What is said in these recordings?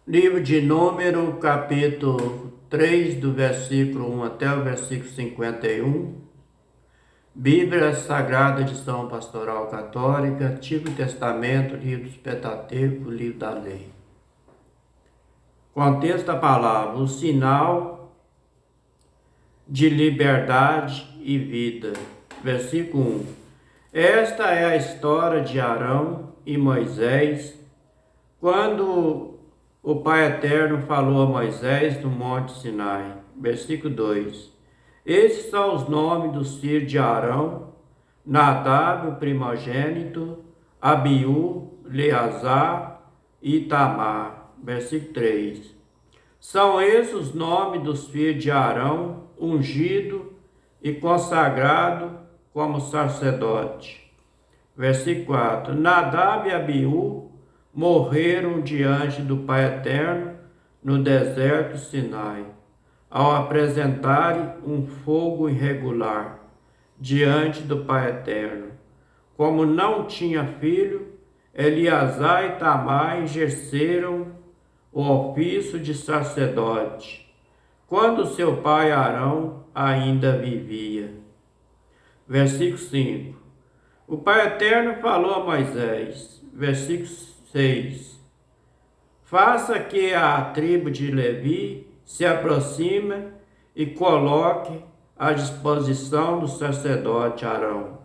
Livro de Número, capítulo 3, do versículo 1 até o versículo 51. Bíblia Sagrada, edição Pastoral Católica, Antigo Testamento, Livro dos Pentateuco, Livro da Lei. Contexto da palavra: o sinal de liberdade e vida. Versículo 1. Esta é a história de Arão e Moisés, quando o Pai Eterno falou a Moisés no Monte Sinai. Versículo 2. Estes são os nomes dos filhos de Arão: Nadab, o primogênito, Abiú, Eleazar e Itamar. Versículo 3. São esses os nomes dos filhos de Arão, ungido e consagrado como sacerdote. Versículo 4. Nadab e Abiú morreram diante do Pai Eterno no deserto Sinai, ao apresentarem um fogo irregular diante do Pai Eterno. Como não tinha filho, Eleazar e Itamar exerceram o ofício de sacerdote, quando seu pai Arão ainda vivia. Versículo 5. O Pai Eterno falou a Moisés. Versículo 6. Faça que a tribo de Levi se aproxime e coloque à disposição do sacerdote Arão,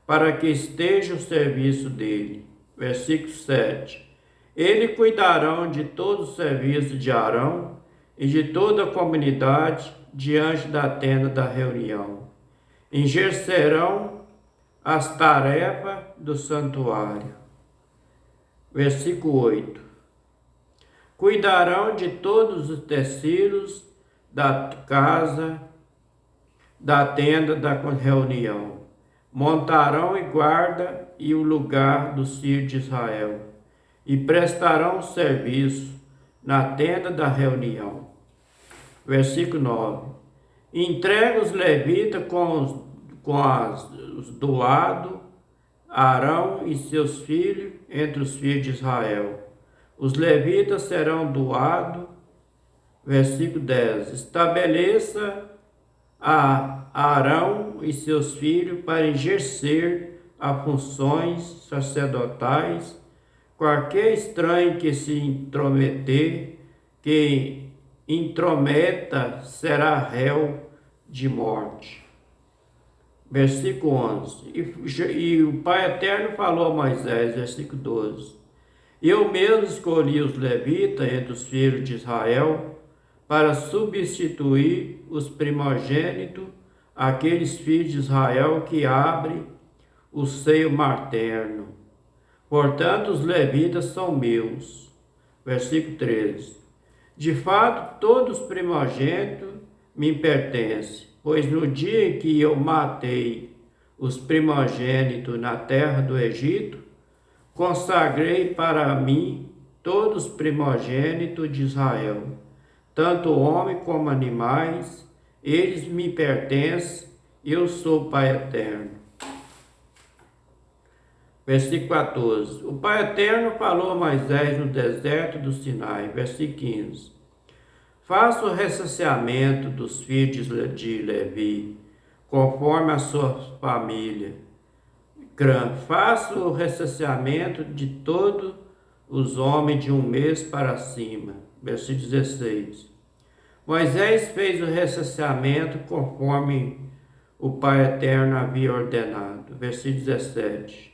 para que esteja o serviço dele. Versículo 7. Eles cuidarão de todo o serviço de Arão e de toda a comunidade diante da tenda da reunião. Exercerão as tarefas do santuário. Versículo 8. Cuidarão de todos os utensílios da casa, da tenda da reunião. Montarão e guarda e o lugar do filhos de Israel, e prestarão serviço na tenda da reunião. Versículo 9. Entrega os levitas com os doados, Arão e seus filhos entre os filhos de Israel. Os levitas serão doados. Versículo 10. Estabeleça a Arão e seus filhos para exercer as funções sacerdotais. Qualquer estranho que se intrometa, será réu de morte. Versículo 11. E o Pai Eterno falou a Moisés, versículo 12. Eu mesmo escolhi os levitas entre os filhos de Israel para substituir os primogênitos, aqueles filhos de Israel que abrem o seio materno. Portanto, os levitas são meus. Versículo 13. De fato, todos os primogênitos me pertencem, pois no dia em que eu matei os primogênitos na terra do Egito, consagrei para mim todos os primogênitos de Israel, tanto homem como animais, eles me pertencem, eu sou o Pai Eterno. Versículo 14. O Pai Eterno falou a Moisés no deserto do Sinai. Versículo 15. Faça o recenseamento dos filhos de Levi, conforme a sua família. Faça o recenseamento de todos os homens de um mês para cima. Versículo 16. Moisés fez o recenseamento conforme o Pai Eterno havia ordenado. Versículo 17.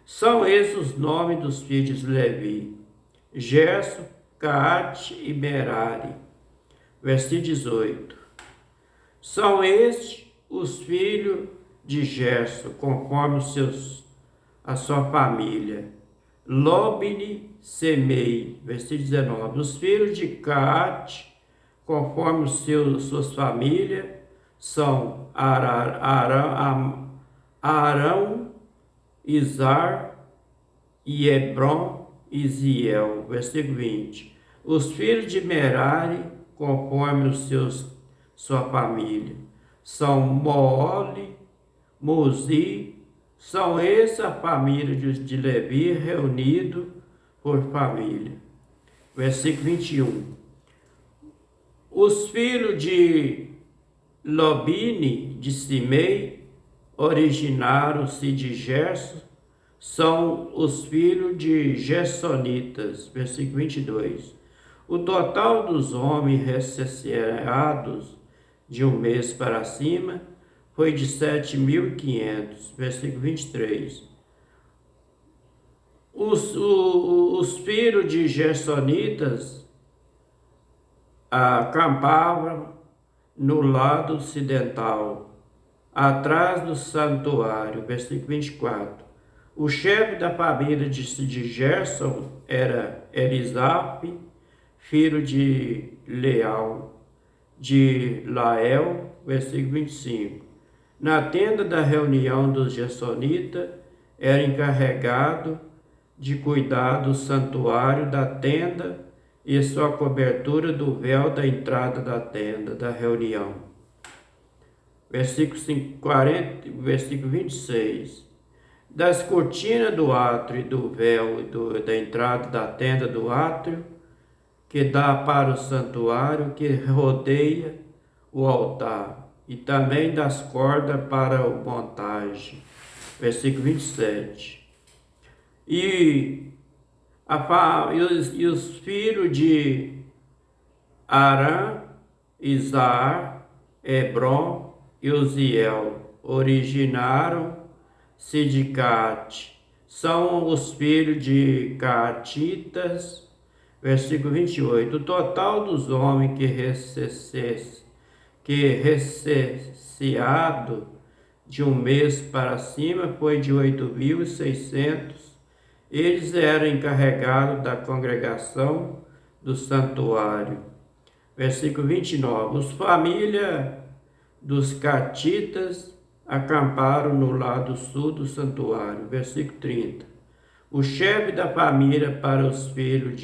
São esses os nomes dos filhos de Levi: Gerson, Caate e Merari. Versículo 18. São estes os filhos de Gerson, conforme a sua família: Lobni, Semei. Versículo 19. Os filhos de Caate, conforme suas famílias, são Arão, Izar, e Hebron e Ziel. Versículo 20. Os filhos de Merari, conforme sua família, são Moole, Muzi. São essa a família de Levi reunido por família. Versículo 21. Os filhos de Lobine, de Simei, originaram-se de Gerson, são os filhos de Gersonitas. Versículo 22. O total dos homens recenseados de um mês para cima foi de 7.500. Versículo 23. Os filhos de Gersonitas acampavam no lado ocidental, atrás do santuário. Versículo 24. O chefe da família de Gerson era Elisaf, filho de Leal, de Lael. Versículo 25. Na tenda da reunião dos Gersonitas, era encarregado de cuidar do santuário, da tenda e sua cobertura do véu da entrada da tenda da reunião. Versículo 26. Das cortinas do átrio e do véu da entrada da tenda do átrio, que dá para o santuário, que rodeia o altar, e também das cordas para o montagem. Versículo 27. E os filhos de Arã, Izar, Hebron e Uziel originaram-se de Cate. São os filhos de Catitas. Versículo 28. O total dos homens que recenseado de um mês para cima foi de 8.600. Eles eram encarregados da congregação do santuário. Versículo 29. Os famílias dos catitas acamparam no lado sul do santuário. Versículo 30. O chefe da família para os filhos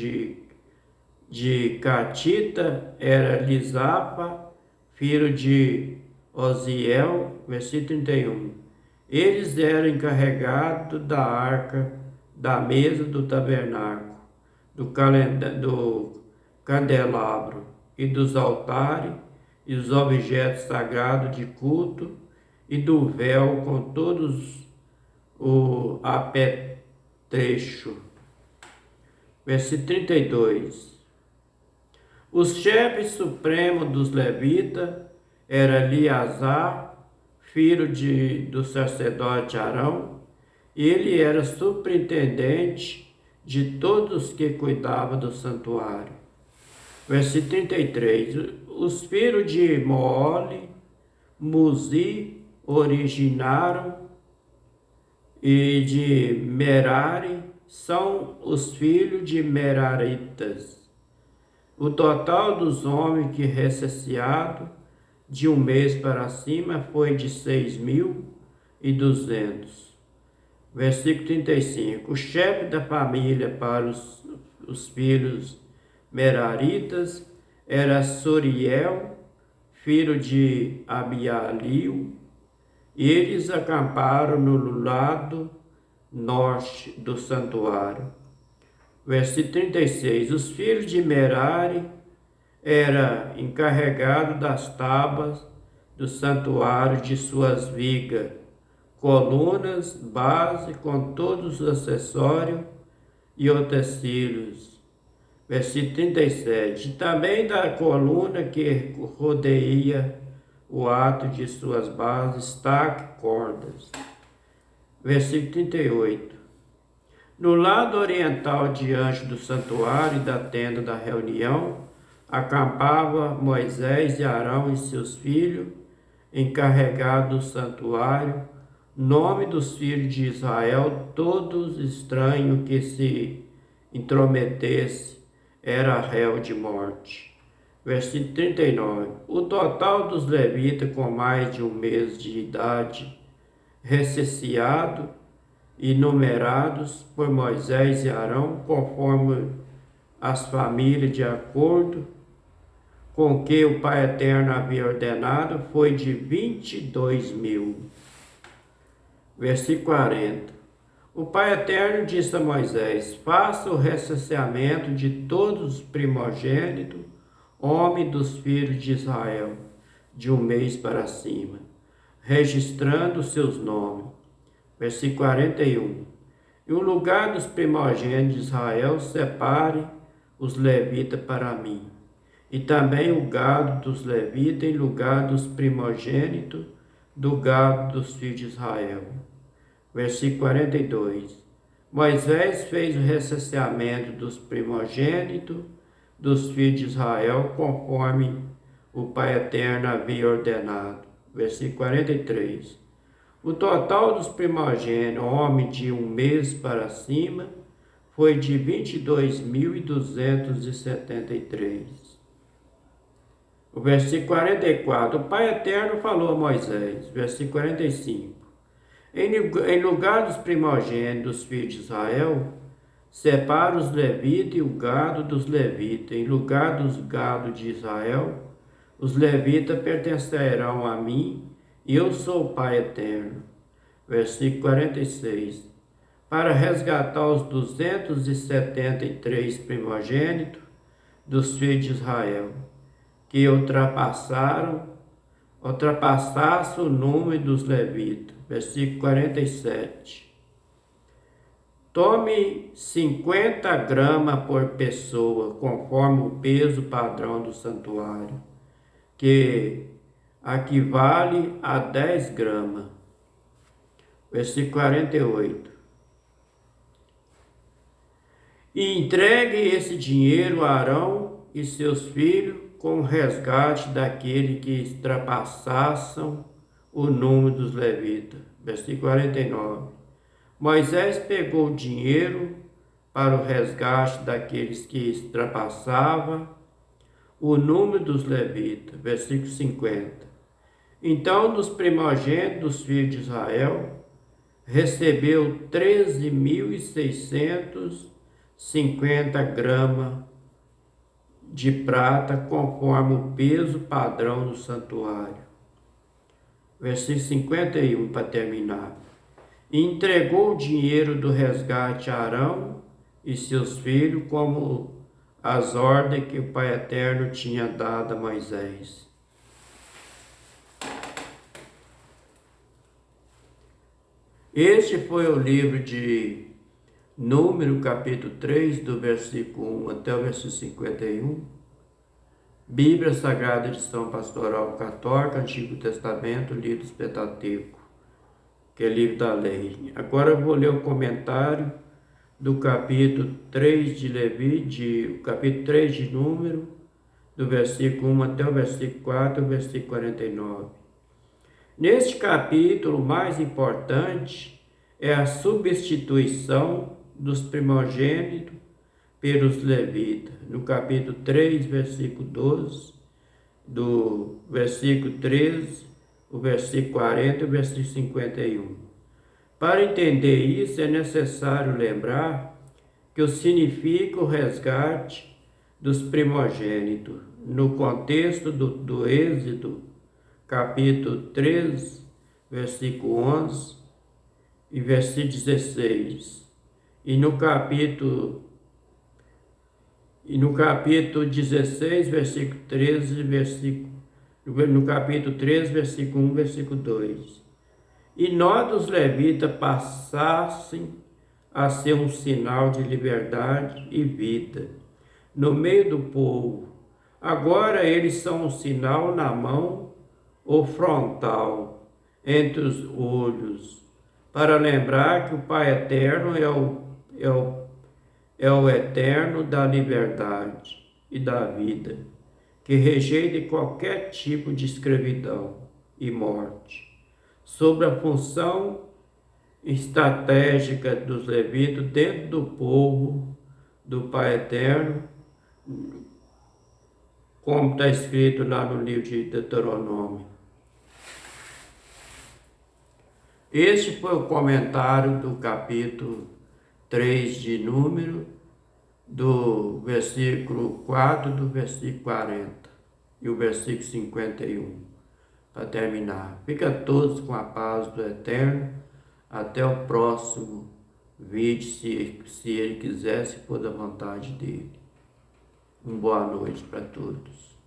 de Catita era Lisapa, filho de Oziel. Versículo 31. Eles eram encarregados da arca, da mesa do tabernáculo, do candelabro e dos altares e os objetos sagrados de culto e do véu com todos o apetrecho. Versículo 32. Os chefes supremos dos levitas era Eleazar, filho do sacerdote Arão. Ele era superintendente de todos que cuidavam do santuário. Versículo 33. Os filhos de Moole, Muzi, originaram, e de Merari são os filhos de Meraritas. O total dos homens que recenseado de um mês para cima foi de 6.200. Versículo 35. O chefe da família para os filhos Meraritas era Soriel, filho de Abialil. Eles acamparam no lado norte do santuário. Versículo 36. Os filhos de Merari eram encarregados das tábuas do santuário, de suas vigas, colunas, base, com todos os acessórios e utensílios. Versículo 37. Também da coluna que rodeia o ato de suas bases, estaque, cordas. Versículo 38. No lado oriental, diante do santuário e da tenda da reunião, acampava Moisés e Arão e seus filhos, encarregados do santuário. Nome dos filhos de Israel, todos estranhos que se intrometesse, era réu de morte. Versículo 39. O total dos levitas com mais de um mês de idade, recenseado e numerados por Moisés e Arão, conforme as famílias, de acordo com que o Pai Eterno havia ordenado, foi de 22.000. Versículo 40. O Pai Eterno disse a Moisés: faça o recenseamento de todos os primogênitos, homem dos filhos de Israel, de 1 mês para cima, registrando seus nomes. Versículo 41. E o lugar dos primogênitos de Israel separe os levitas para mim, e também o gado dos levitas em lugar dos primogênitos do gado dos filhos de Israel. Versículo 42. Moisés fez o recenseamento dos primogênitos dos filhos de Israel, conforme o Pai Eterno havia ordenado. Versículo 43. O total dos primogênitos, homem de 1 mês para cima, foi de 22.273. O versículo 44. O Pai Eterno falou a Moisés. Versículo 45. Em lugar dos primogênitos dos filhos de Israel, separa os levitas e o gado dos levitas. Em lugar dos gados de Israel, os levitas pertencerão a mim, e eu sou o Pai Eterno. Versículo 46. Para resgatar os 273 primogênitos dos filhos de Israel, que ultrapassasse o número dos levitas. Versículo 47. Tome 50 gramas por pessoa, conforme o peso padrão do santuário, que equivale a 10 gramas. Versículo 48. E entregue esse dinheiro a Arão e seus filhos com o resgate daquele que ultrapassassem o número dos levitas. Versículo 49. Moisés pegou o dinheiro para o resgate daqueles que ultrapassavam o número dos levitas. Versículo 50. Então, dos primogênitos dos filhos de Israel, recebeu 13.650 gramas de prata, conforme o peso padrão do santuário. Versículo 51, para terminar. E entregou o dinheiro do resgate a Arão e seus filhos, como as ordens que o Pai Eterno tinha dado a Moisés. Este foi o livro de Número, capítulo 3, do versículo 1 até o versículo 51. Bíblia Sagrada, edição pastoral católica, Antigo Testamento, livro dos Pentateuco, que é livro da lei. Agora eu vou ler o comentário do capítulo 3 de capítulo 3 de Número, do versículo 1 até o versículo 4, o versículo 49. Neste capítulo, o mais importante é a substituição dos primogênitos pelos levitas. No capítulo 3, versículo 12, do versículo 13, o versículo 40 e o versículo 51. Para entender isso, é necessário lembrar que o significa o resgate dos primogênitos. No contexto do Êxodo, capítulo 13, versículo 11 e versículo 16. E no capítulo 16, versículo 13, no capítulo 13, versículo 1, versículo 2. E nós dos levitas passassem a ser um sinal de liberdade e vida no meio do povo. Agora eles são um sinal na mão ou frontal, entre os olhos, para lembrar que o Pai Eterno é o eterno da liberdade e da vida, que rejeita qualquer tipo de escravidão e morte. Sobre a função estratégica dos levitas dentro do povo do Pai Eterno, como está escrito lá no livro de Deuteronômio. Este foi o comentário do capítulo 3 de Número, do versículo 4 do versículo 40 e o versículo 51. Para terminar, fica todos com a paz do Eterno. Até o próximo Vide se ele quiser, se for da vontade dele. Uma boa noite para todos.